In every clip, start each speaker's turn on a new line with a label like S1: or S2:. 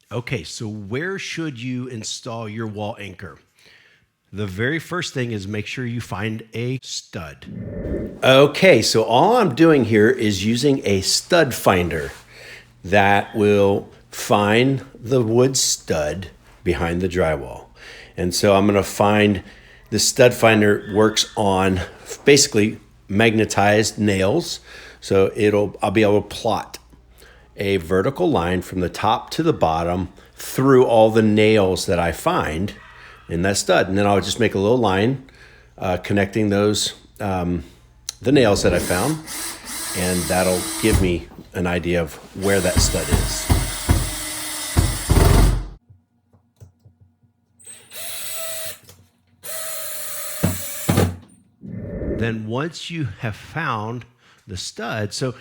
S1: Okay, so where should you install your wall anchor? The very first thing is make sure you find a stud. Okay, so all I'm doing here is using a stud finder that will find the wood stud behind the drywall. And so I'm going to find the stud finder works on basically magnetized nails. So I'll be able to plot a vertical line from the top to the bottom through all the nails that I find in that stud. And then I'll just make a little line connecting those, the nails that I found, and that'll give me an idea of where that stud is. Then once you have found the stud, so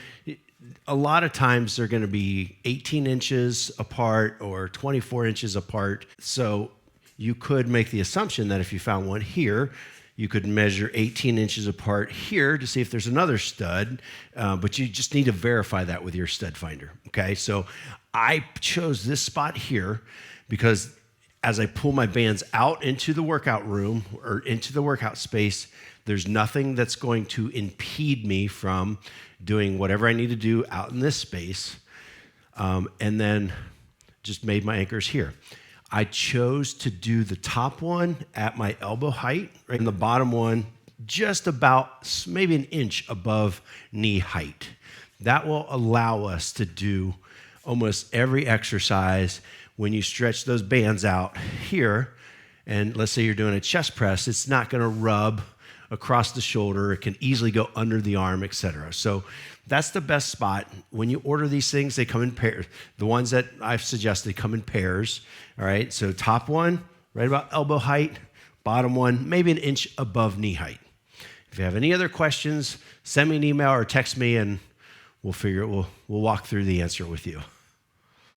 S1: a lot of times they're going to be 18 inches apart or 24 inches apart. So you could make the assumption that if you found one here, you could measure 18 inches apart here to see if there's another stud, but you just need to verify that with your stud finder, okay? So I chose this spot here because as I pull my bands out into the workout room or into the workout space, there's nothing that's going to impede me from doing whatever I need to do out in this space, and then just made my anchors here. I chose to do the top one at my elbow height, right, and the bottom one just about maybe an inch above knee height. That will allow us to do almost every exercise. When you stretch those bands out here, and let's say you're doing a chest press, it's not going to rub across the shoulder. It can easily go under the arm, etc. So that's the best spot. When you order these things, they come in pairs. The ones that I've suggested come in pairs. All right, so top one, right about elbow height. Bottom one, maybe an inch above knee height. If you have any other questions, send me an email or text me, and we'll walk through the answer with you.